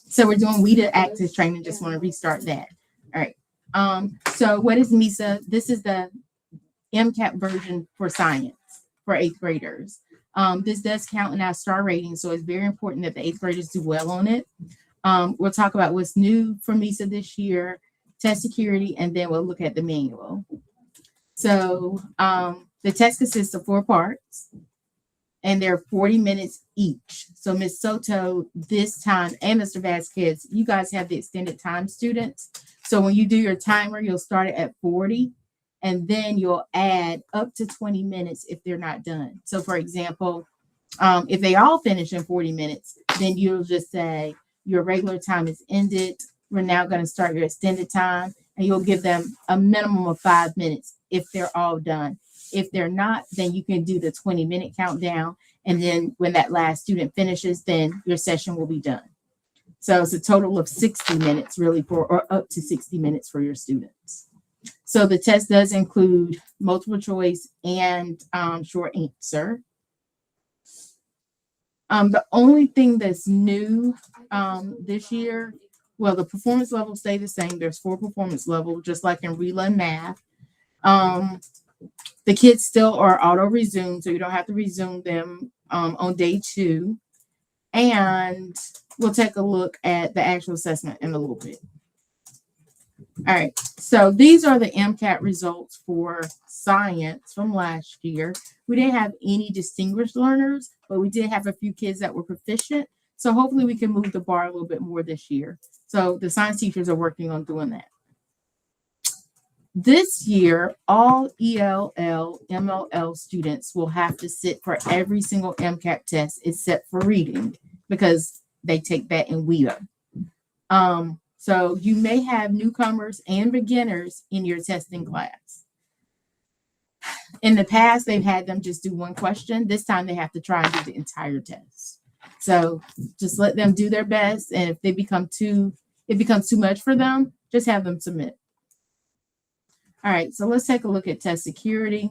So we're doing We the Active training. Just want to restart that. All right. So what is Misa? This is the MCAT version for science for eighth graders. This does count in our star rating, so it's very important that the eighth graders do well on it. We'll talk about what's new for Misa this year, test security, and then we'll look at the manual. So the test consists of 4 parts, and they're 40 minutes each. So Ms. Soto, this time, and Mr. Vasquez, you guys have the extended time students. So when you do your timer, you'll start it at 40, and then you'll add up to 20 minutes if they're not done. So for example, if they all finish in 40 minutes, then you'll just say your regular time is ended. We're now going to start your extended time, and you'll give them a minimum of 5 minutes if they're all done. If they're not, then you can do the 20-minute countdown. And then when that last student finishes, then your session will be done. So it's a total of 60 minutes really or up to 60 minutes for your students. So the test does include multiple choice and short answer. The only thing that's new this year, well, the performance levels stay the same. There's 4 performance levels, just like in relearn math. The kids still are auto resumed, so you don't have to resume them on day 2. And we'll take a look at the actual assessment in a little bit. All right, so these are the MCAT results for science from last year. We didn't have any distinguished learners, but we did have a few kids that were proficient. So hopefully we can move the bar a little bit more this year. So the science teachers are working on doing that. This year, all ELL, MLL students will have to sit for every single MCAT test except for reading, because they take that in WIA. So you may have newcomers and beginners in your testing class. In the past, they've had them just do one question. This time they have to try and do the entire test. So just let them do their best. And if it becomes too much for them, just have them submit. All right, so let's take a look at test security.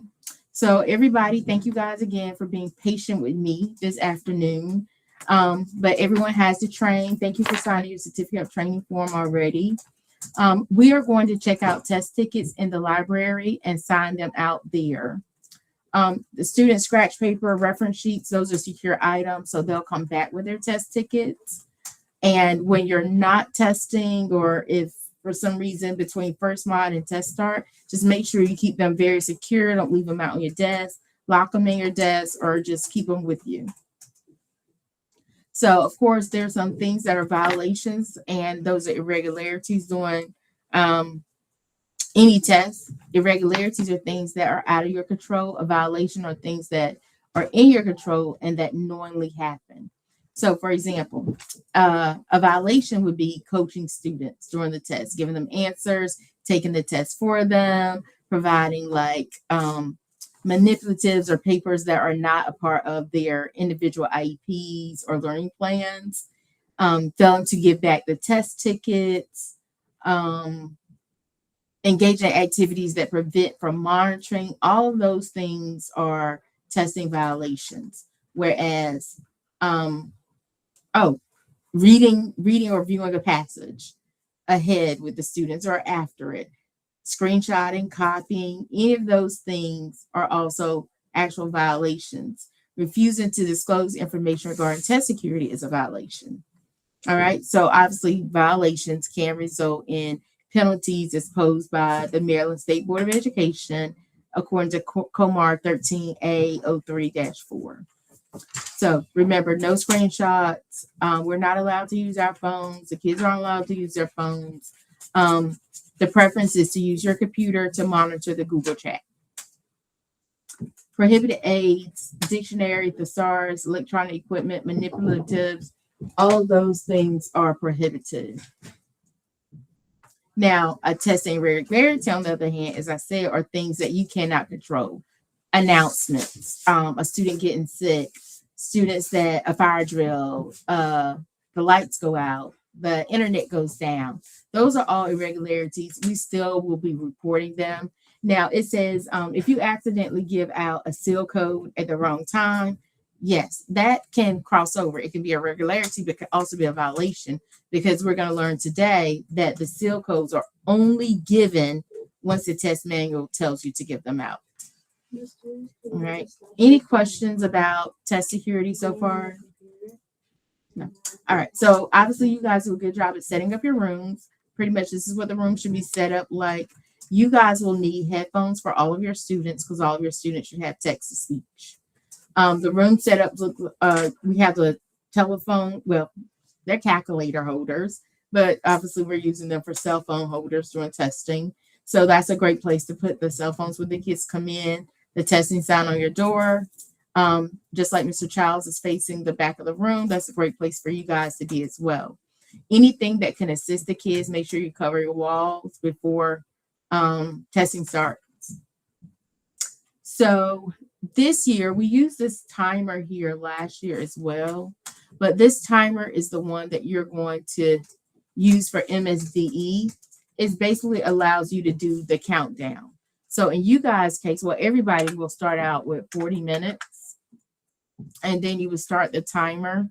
So everybody, thank you guys again for being patient with me this afternoon. But everyone has to train. Thank you for signing your certificate of training form already. We are going to check out test tickets in the library and sign them out there. The student scratch paper, reference sheets, those are secure items, so they'll come back with their test tickets. And when you're not testing, or if for some reason between first mod and test start, just make sure you keep them very secure. Don't leave them out on your desk, lock them in your desk, or just keep them with you. So, of course, there's some things that are violations, and those are irregularities during any test. Irregularities are things that are out of your control. A violation are things that are in your control and that knowingly happen. So, for example, a violation would be coaching students during the test, giving them answers, taking the test for them, providing like manipulatives or papers that are not a part of their individual IEPs or learning plans, failing to give back the test tickets, engaging in activities that prevent from monitoring. All of those things are testing violations. Whereas, reading or viewing a passage ahead with the students or after it, screenshotting, copying, any of those things are also actual violations. Refusing to disclose information regarding test security is a violation. All right, so obviously violations can result in penalties as posed by the Maryland State Board of Education, according to COMAR 13A03-4. So remember, no screenshots. We're not allowed to use our phones. The kids aren't allowed to use their phones. The preference is to use your computer to monitor the Google chat. Prohibited aids, dictionary, thesaurus, electronic equipment, manipulatives, all of those things are prohibited. Now, a testing irregularity, on the other hand, as I said, are things that you cannot control. Announcements, a student getting sick, students that a fire drill, the lights go out, the internet goes down. Those are all irregularities. We still will be reporting them. Now it says if you accidentally give out a seal code at the wrong time, Yes, that can cross over. It can be a regularity, but can also be a violation, because we're going to learn today that the seal codes are only given once the test manual tells you to give them out. All right. Any questions about test security so far? No. All right. So obviously you guys do a good job at setting up your rooms. Pretty much this is what the room should be set up like. You guys will need headphones for all of your students, because all of your students should have text to speech. The room setups look, we have the telephone, well, they're calculator holders, but obviously we're using them for cell phone holders during testing. So that's a great place to put the cell phones when the kids come in. The testing sign on your door, just like Mr. Childs is facing the back of the room, that's a great place for you guys to be as well. Anything that can assist the kids, make sure you cover your walls before testing starts. So this year, we used this timer here last year as well, but this timer is the one that you're going to use for MSDE. It basically allows you to do the countdown. So in you guys' case, well, everybody will start out with 40 minutes, and then you would start the timer.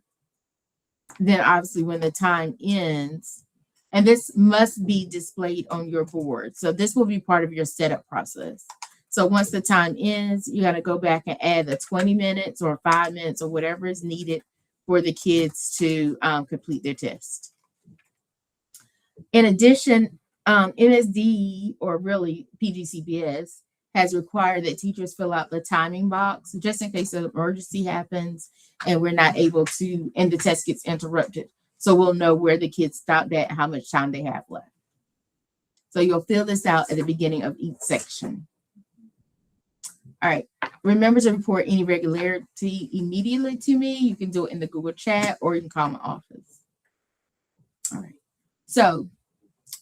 Then obviously when the time ends, and this must be displayed on your board. So this will be part of your setup process. So once the time ends, you got to go back and add the 20 minutes or 5 minutes or whatever is needed for the kids to complete their test. In addition, MSD, or really PGCBS, has required that teachers fill out the timing box just in case an emergency happens and we're not able to, and the test gets interrupted. So we'll know where the kids stopped at, how much time they have left. So you'll fill this out at the beginning of each section. All right. Remember to report any irregularity immediately to me. You can do it in the Google chat, or you can call my office. All right. So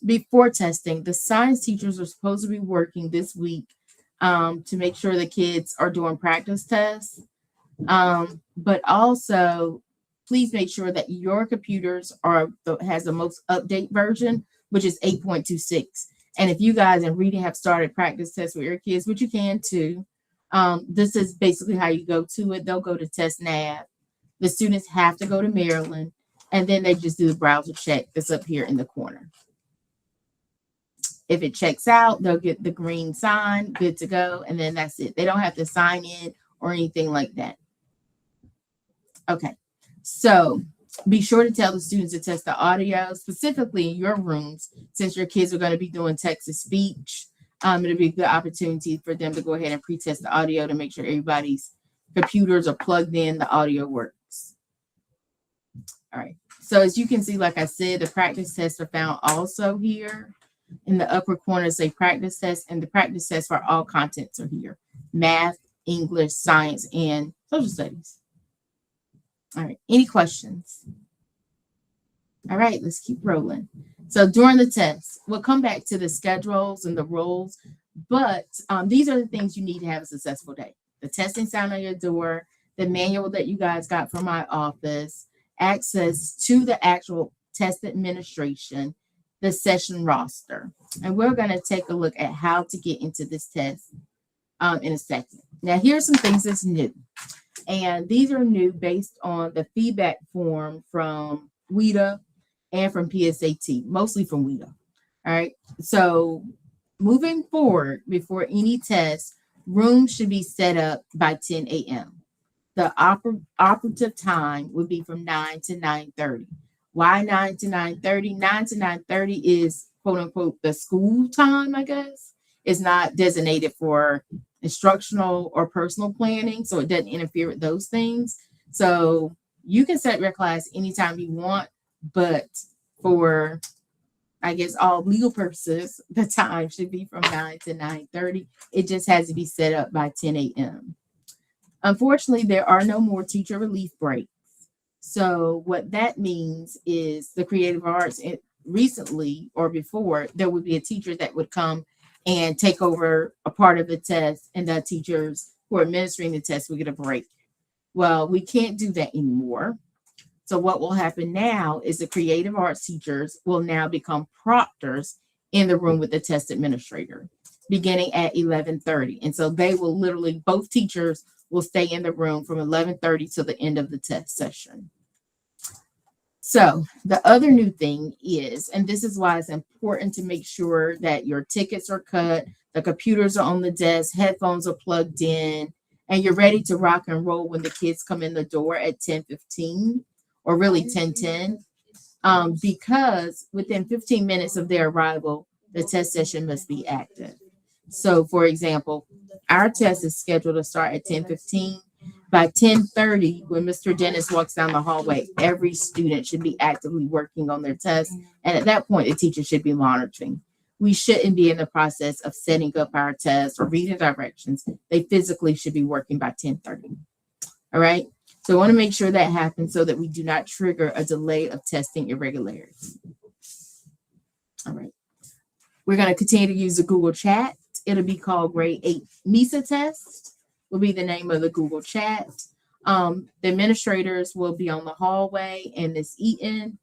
before testing, the science teachers are supposed to be working this week to make sure the kids are doing practice tests. But also, please make sure that your computers has the most update version, which is 8.26. And if you guys in reading have started practice tests with your kids, which you can too, this is basically how you go to it. They'll go to Test Nav. The students have to go to Maryland, and then they just do the browser check that's up here in the corner. If it checks out, they'll get the green sign, good to go, and then that's it. They don't have to sign in or anything like that. Okay, so be sure to tell the students to test the audio, specifically in your rooms, since your kids are going to be doing text to speech. It'll be a good opportunity for them to go ahead and pre-test the audio to make sure everybody's computers are plugged in, the audio works. All right, so as you can see, like I said, the practice tests are found also here. In the upper corner, say practice tests, and the practice tests for all contents are here: math, English, science, and social studies. All right, any questions? All right, let's keep rolling. So during the test, we'll come back to the schedules and the roles, but these are the things you need to have a successful day: the testing sign on your door, the manual that you guys got from my office, access to the actual test administration, the session roster. And we're going to take a look at how to get into this test in a second. Now, here's some things that's new. And these are new based on the feedback form from WIDA and from PSAT, mostly from WIDA. All right. So moving forward, before any test, rooms should be set up by 10 a.m. The operative time would be from 9 to 9:30. Why 9 to 9:30? 9 to 9:30 is quote unquote the school time, I guess. It's not designated for instructional or personal planning, so it doesn't interfere with those things. So you can set your class anytime you want, but for, I guess, all legal purposes, the time should be from 9 to 9:30. It just has to be set up by 10 a.m. Unfortunately, there are no more teacher relief breaks. So what that means is the creative arts, recently or before, there would be a teacher that would come and take over a part of the test, and the teachers who are administering the test would get a break. Well, we can't do that anymore. So what will happen now is the creative arts teachers will now become proctors in the room with the test administrator beginning at 11:30. And so they will literally, both teachers will stay in the room from 11:30 to the end of the test session. So the other new thing is, and this is why it's important to make sure that your tickets are cut, the computers are on the desk, headphones are plugged in, and you're ready to rock and roll when the kids come in the door at 10:15 or really 10:10. Because within 15 minutes of their arrival, the test session must be active. So, for example, our test is scheduled to start at 10:15. By 10:30, when Mr. Dennis walks down the hallway, every student should be actively working on their test. And at that point, the teacher should be monitoring. We shouldn't be in the process of setting up our tests or reading directions. They physically should be working by 10:30. All right. So I want to make sure that happens so that we do not trigger a delay of testing irregularities. All right. We're going to continue to use the Google chat. It'll be called Grade 8 Misa test will be the name of the Google chat. The administrators will be on the hallway and Miss Eaton.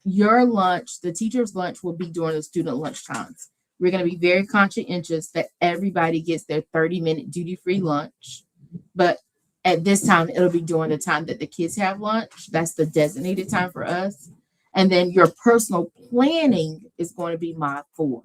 Your lunch, the teacher's lunch will be during the student lunch times. We're going to be very conscientious that everybody gets their 30-minute duty-free lunch. But at this time, it'll be during the time that the kids have lunch. That's the designated time for us. And then your personal planning is going to be Mod 4.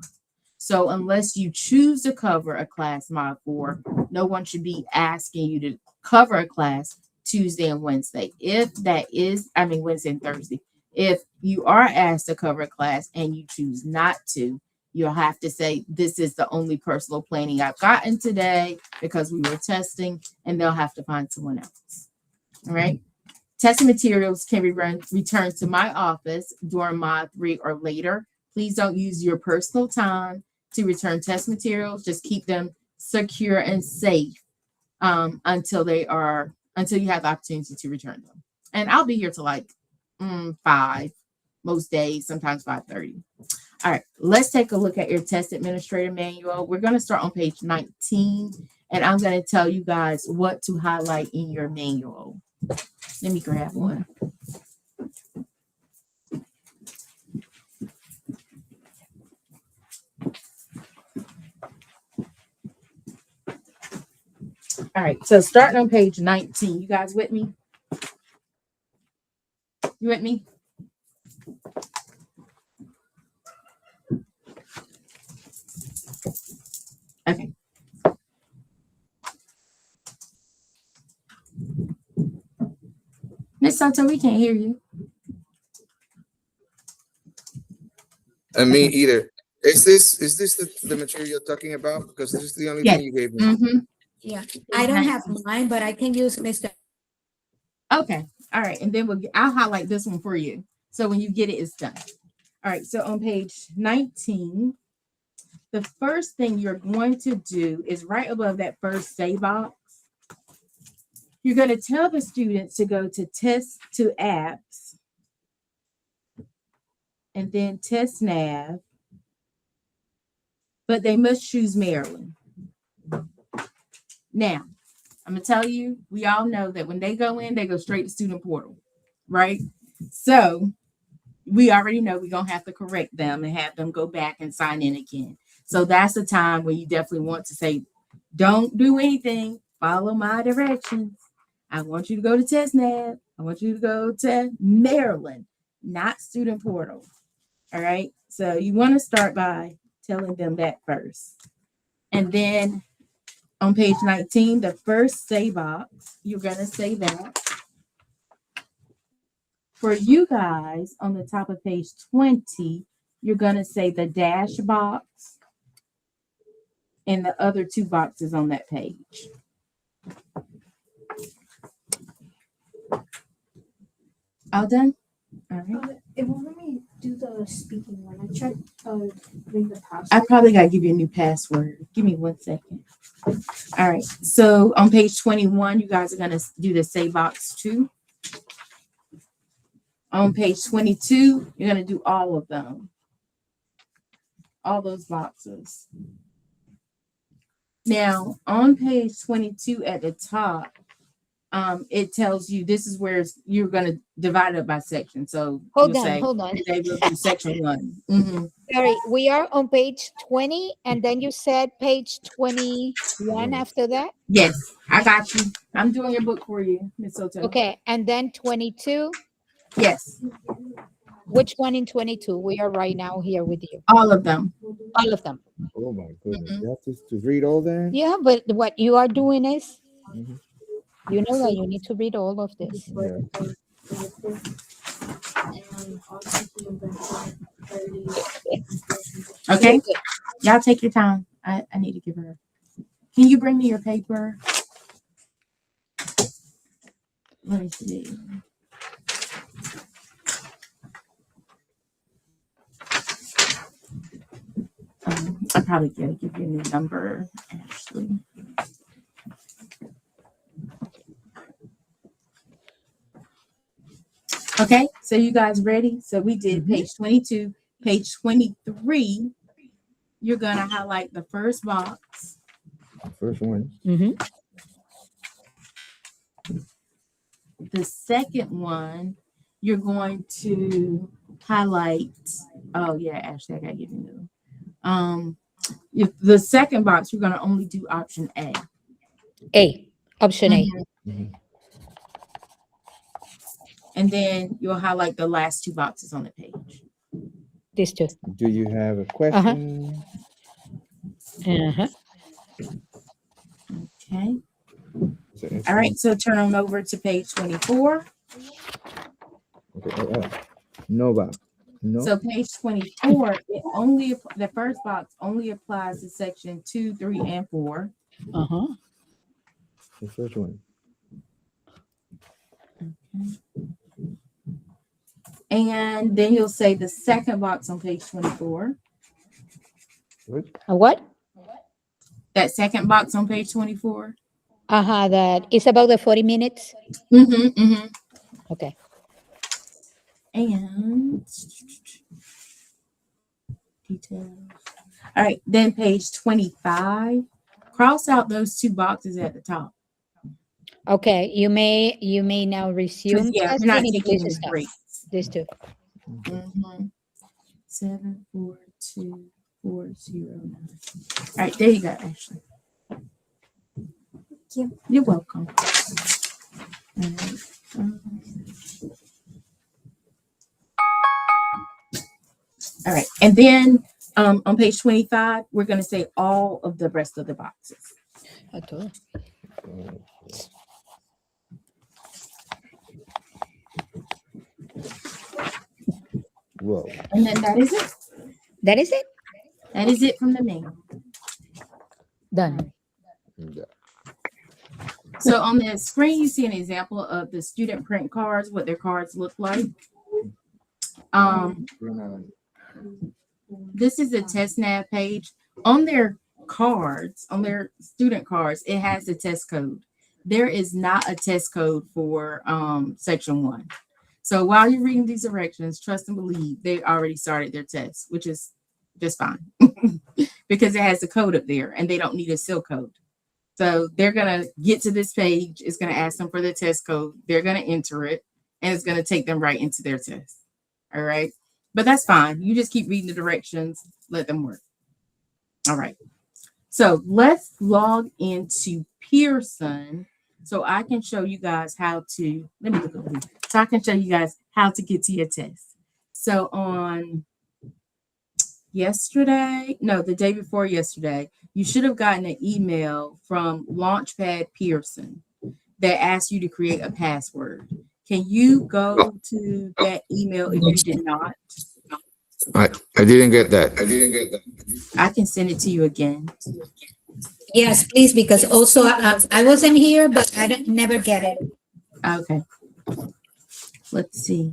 So unless you choose to cover a class Mod 4, no one should be asking you to cover a class Tuesday and Wednesday. Wednesday and Thursday. If you are asked to cover a class and you choose not to, you'll have to say, this is the only personal planning I've gotten today because we were testing, and they'll have to find someone else. All right. Testing materials can be returned to my office during Mod 3 or later. Please don't use your personal time to return test materials. Just keep them secure and safe until you have the opportunity to return them. And I'll be here till like 5 most days, sometimes 5:30. All right, let's take a look at your test administrator manual. We're going to start on page 19, and I'm going to tell you guys what to highlight in your manual. Let me grab one. All right, so starting on page 19, you guys with me? You with me? Okay. Miss Soto, we can't hear you. And me either. Is this the material you're talking about? Because this is the only Yes. thing you gave me. Mm-hmm. Yeah, I don't have mine, but I can use Mr. Okay. All right. And then I'll highlight this one for you. So when you get it, it's done. All right. So on page 19, the first thing you're going to do is right above that first say box. You're going to tell the students to go to test to apps and then test nav, but they must choose Maryland. Now, I'm going to tell you, we all know that when they go in, they go straight to student portal, right? So we already know we're going to have to correct them and have them go back and sign in again. So that's the time when you definitely want to say, don't do anything, follow my directions. I want you to go to TestNav. I want you to go to Maryland, not student portal. All right. So you want to start by telling them that first. And then on page 19, the first say box, you're going to say that. For you guys on the top of page 20, you're going to say the dash box and the other two boxes on that page. All done? All right. It won't let me do the speaking one. I tried doing the password. I probably got to give you a new password. Give me 1 second. All right. So on page 21, you guys are going to do the say box 2. On page 22, you're going to do all of them. All those boxes. Now, on page 22 at the top, it tells you this is where you're going to divide it by section. So Hold you'll on, say hold on. today we'll do section 1. Mhm. Sorry, we are on page 20, and then you said page 21 after that? Yes, I got you. I'm doing your book for you, Miss Soto. Okay, and then 22. Yes, Which one in 22? We are right now here with you. all of them. All of them. Oh my goodness. Mhm. You have to read all that? Yeah, but what you are doing is, Mhm. you know that you need to read all of this. Yeah. And also to the 30. Okay, y'all take your time. I need to give her. Can you bring me your paper? Let me see. I probably gotta give you a new number, Ashley. Okay, so you guys ready? So we did page 22, page 23. You're gonna highlight the first box. First one. Mm-hmm. The second one, you're going to highlight. Oh yeah, Ashley, I gotta give you new. The second box, you're gonna only do option A. A, option A. Mhm. And then you'll highlight the last 2 boxes on the page. These two. Do you have a question? Uh-huh. Okay. So it's- All right. So turn on over to page 24. Okay. No, Bob. No. So page 24, the first box only applies to section 2, 3, and 4. Uh-huh. The first one. And then you'll say the second box on page 24. What? A what? That second box on page 24. Uh-huh, that is about the 40 minutes. Mm-hmm, mm-hmm. Okay. And details. All right, then page 25. Cross out those 2 boxes at the top. Okay, you may now resume. Yeah, we're not testing. taking Please any stop. breaks. These two. Mm-hmm. 7, 4, 2, 4, 0, 9. All right, there you go, Ashley. You're welcome. All right. All right, and then on page 25, we're going to say all of the rest of the boxes. Okay. Whoa. And then that is it. That is it? That is it from the mail. Done. Yeah. So on the screen, you see an example of the student print cards, what their cards look like. This is the TestNav page. On their cards, on their student cards, it has the test code. There is not a test code for section 1. So while you're reading these directions, trust and believe they already started their test, which is just fine because it has a code up there and they don't need a seal code. So they're going to get to this page. It's going to ask them for the test code. They're going to enter it and it's going to take them right into their test. All right. But that's fine. You just keep reading the directions, let them work. All right. So let's log into Pearson so I can show you guys how to, let me look over here. So I can show you guys how to get to your test. So on the day before yesterday, you should have gotten an email from Launchpad Pearson that asks you to create a password. Can you go to that email if you did not? I didn't get that. I can send it to you again. Yes, please, because also I wasn't here, but I never get it. Okay. Let's see.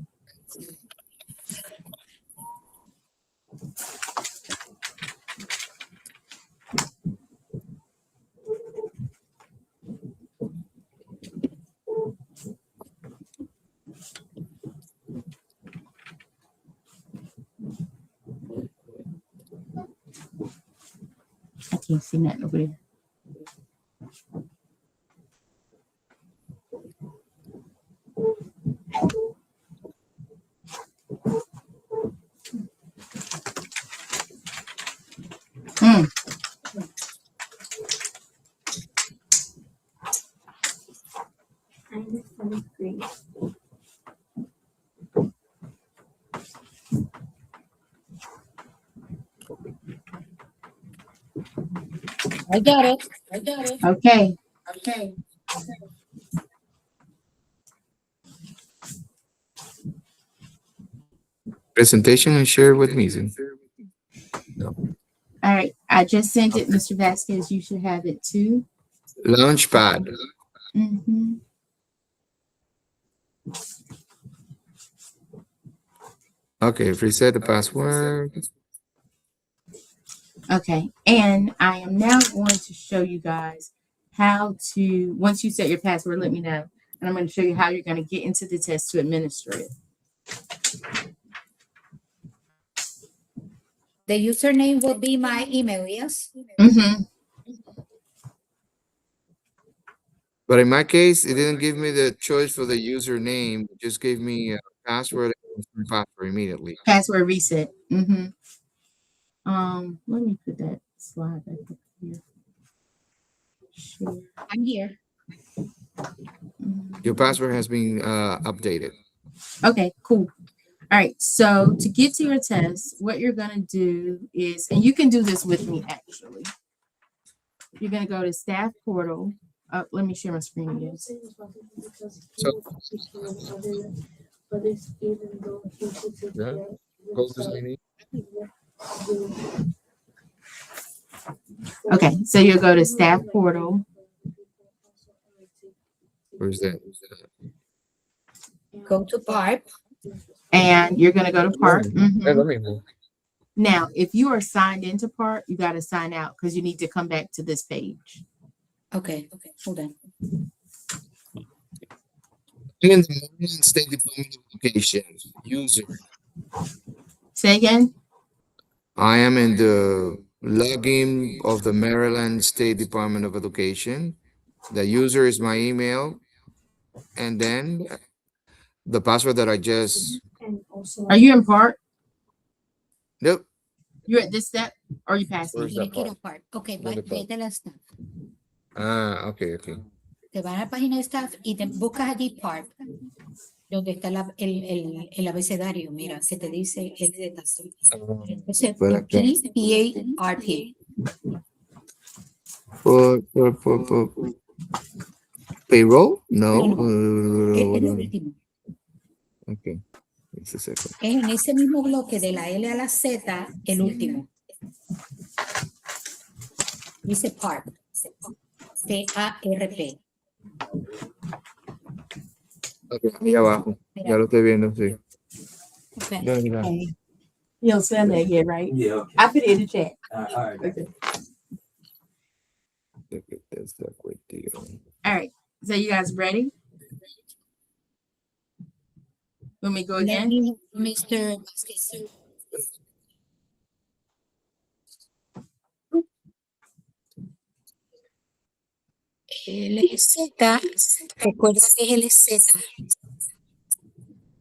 I can't see that over there. I got it. Okay. Presentation and share with Misa. All right. I just sent it, Mr. Vasquez. You should have it too. Launchpad. Mm-hmm. Okay, reset the password. Okay. And I am now going to show you guys how to, once you set your password, let me know. And I'm going to show you how you're going to get into the test to administer it. The username will be my email, yes? Mm-hmm. But in my case, it didn't give me the choice for the username. It just gave me a password and password immediately. Password reset. Mm-hmm. Let me put that slide back up here. Share. I'm here. Mhm. Your password has been updated. Okay, cool. All right, so to get to your test, what you're going to do is, and you can do this with me actually. You're going to go to staff portal. Let me share my screen I'm again. not saying it's nothing because he So- would teach me but it's even though he could take Yeah. care of Go to himself, sign in. Okay, so you'll go to staff portal. Where's that? Go to Barb. And you're going to go to part. Hey, let me move. Now, if you are signed into part, you got to sign out because you need to come back to this page. Okay, hold on. I'm in the Maryland State Department of Education. User. Say again. I am in the login of the Maryland State Department of Education. The user is my email. And then the password that I just, and also Are you in part? nope. You're at this step or you passed Where's me? that Tiene que ir a Barb. Ok, ¿Dónde está? vete a la staff. Okay, okay. Te vas a la página de staff y te buscas allí Barb, donde está el abecedario. Mira, que te dice L de tanto. Entonces, Por acá. P-A-R-P. Por payroll? No. No, Es lo whatever. último. Okay. It's a second. Es en ese mismo bloque de la L a la Z, el último. Dice PARP. P-A-R-P. Okay, ahí abajo. Ya lo estoy viendo, sí. Okay. Ya, ya. Okay. You don't spell that yet, right? Yeah, okay. I put it in the chat. All right. Okay. Look at this, that quick deal. All right. So you guys ready? Let me go Let again. me, Mr. Vasquez. LZ, recuerda que es LZ.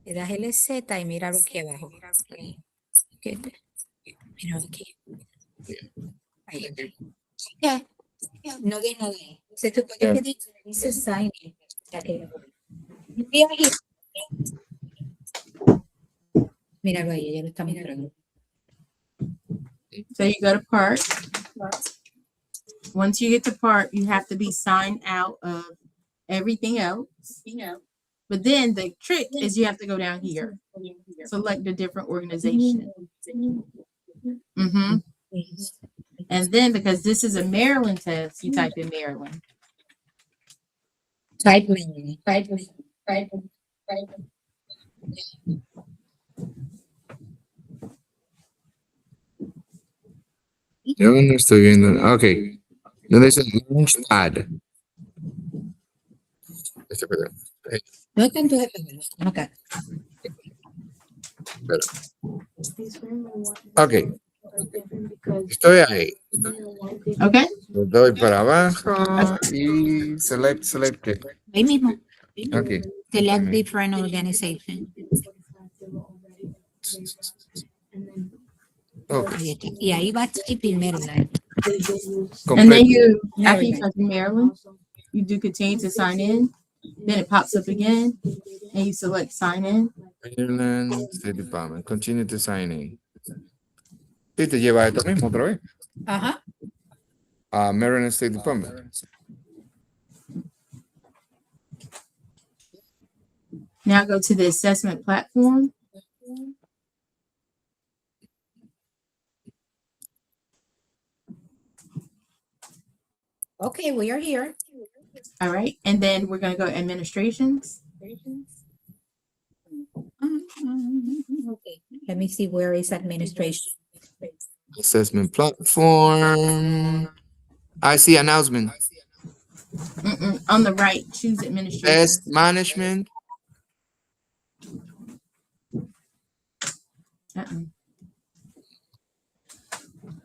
Le das LZ y míralo aquí abajo. Míralo aquí. Ahí. Ya. No de nada. Se te puede que dice sign in. Ya que y ahí. Míralo ahí, ella lo está mirando. So you go to part. Once you get to part, you have to be signed out of everything else. But then the trick is you have to go down here. Select a different organization. Mm-hmm. And then because this is a Maryland test, you type in Maryland. Type me. Type me. Type me. Type me. Yo no estoy viendo. Okay. ¿Dónde dice Launchpad? Perdón. No están tus españoles. Acá. Okay. Estoy ahí. Okay. Le doy para abajo y select it. Ahí mismo. Okay. Select different organization. Okay. Ahí está. Y ahí va a type Maryland. And then Complete. you, after you Maryland. type in Maryland, you do continue to sign in. Then it pops up again and you select sign in. Maryland State Department. Continue to sign in. Y te lleva a esto mismo otra vez. Ajá. Maryland State Department. Now go to the assessment platform. Okay, we are here. All right. And then we're going to go administrations. Okay, let me see where is administration. Assessment platform. I see announcement. On the right, choose administration. Best management.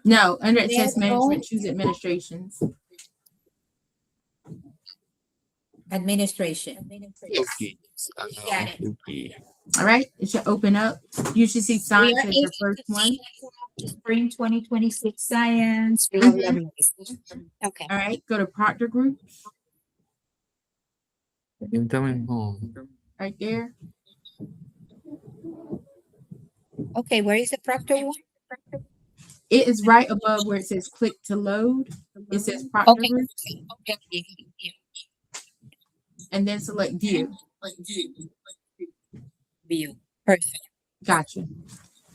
No, under There's test management, choose administrations. Administration. Okay. Got it. Okay. All right. It should open up. You should see We science are as your able first to one. see Spring 2026 science. We have everything. Okay. All right. Go to Proctor Group You're coming home. right there. Okay, where is the Proctor one? It is right above where it says click to load. It says Proctor Okay. Group Okay. and then select view. View. Perfect. Gotcha.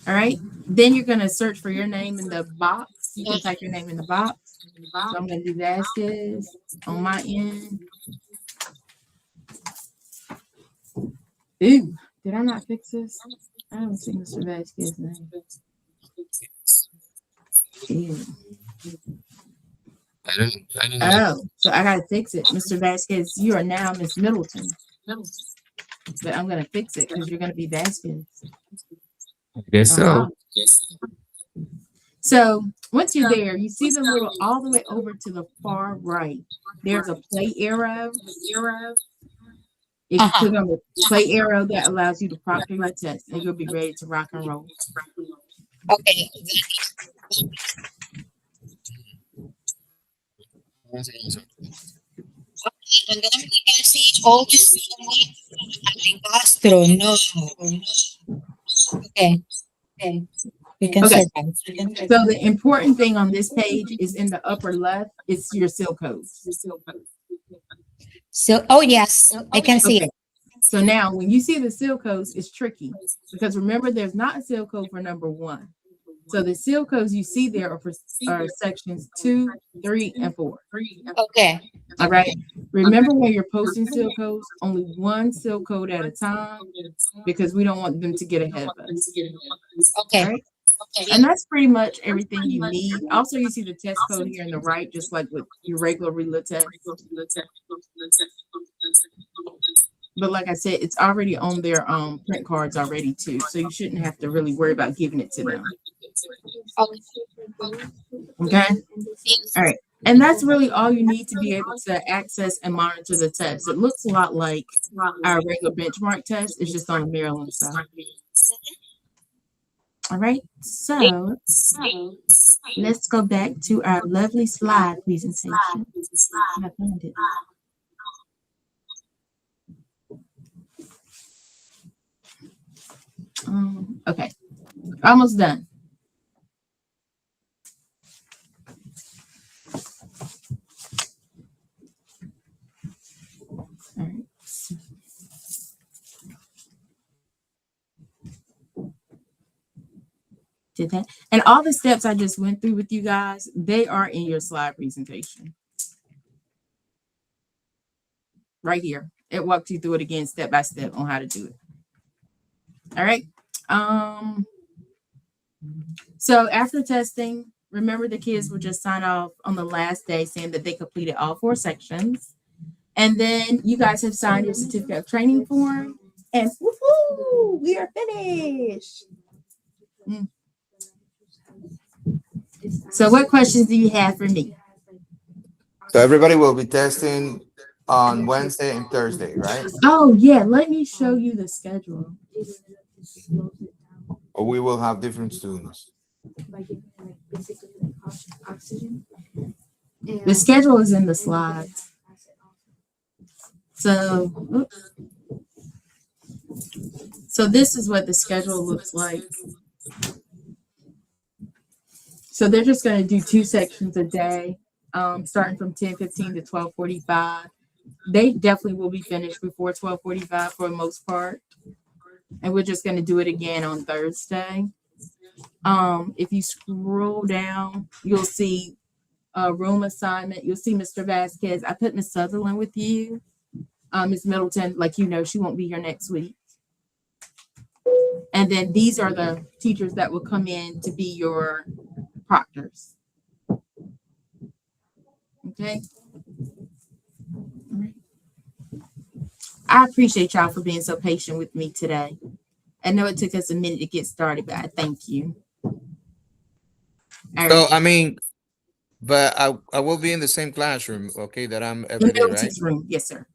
All right. Then you're going to search for your name in the box. You can type your name in the box. So I'm going to do Vasquez on my end. Ooh, did I not fix this? I don't see Mr. Vasquez's name. Ew. I don't know. Oh, so I gotta fix it. Mr. Vasquez, you are now Miss Middleton. But I'm gonna fix it because you're gonna be Vasquez. I guess Uh-huh. so. So once you're there, you see the little all the way over to the far right. There's a play arrow. If you click on the play arrow, that allows you to proctor your test and you'll be ready to rock and roll. Okay. And then we can see all the Castro. No. Okay. Okay. We can Okay. survive. So the important thing on this page is in the upper left, it's your seal codes. So, oh yes, I can see Okay. it. So now when you see the seal codes, it's tricky because remember there's not a seal code for number 1. So the seal codes you see there are sections 2, 3, and 4. Okay. All right. Remember when you're posting seal codes, only one seal code at a time because we don't want them to get ahead of us. Okay. All right. And that's pretty much everything you need. Also, you see the test code here on the right, just like with your regular RELA test. But like I said, it's already on their print cards already too. So you shouldn't have to really worry about giving it to them. Okay. All right. And that's really all you need to be able to access and monitor the test. It looks a lot like our regular benchmark test. It's just on the Maryland side. All right. So let's go back to our lovely slide presentation. I found it. Okay. Almost done. All right. Did that. And all the steps I just went through with you guys, they are in your slide presentation. Right here. It walks you through it again step by step on how to do it. All right. So after testing, remember the kids will just sign off on the last day saying that they completed all 4 sections. And then you guys have signed your certificate of training form. And woohoo, we are finished. So what questions do you have for me? So everybody will be testing on Wednesday and Thursday, right? Oh yeah, let me show you the schedule. Or we will have different students. The schedule is in the slides. So this is what the schedule looks like. So they're just going to do 2 sections a day. starting from 10:15 to 12:45. They definitely will be finished before 12:45 for the most part. And we're just going to do it again on Thursday. If you scroll down, you'll see a room assignment. You'll see Mr. Vasquez. I put Miss Sutherland with you. Miss Middleton, like she won't be here next week. And then these are the teachers that will come in to be your proctors. Okay. All right. I appreciate y'all for being so patient with me today. I know it took us a minute to get started, but I thank you. All So, right. I mean, but I will be in the same classroom, okay, that I'm In every day, right? Middleton's room. Yes, sir.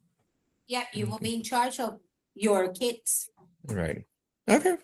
Yeah, you will be in charge of your kids. Right. Okay.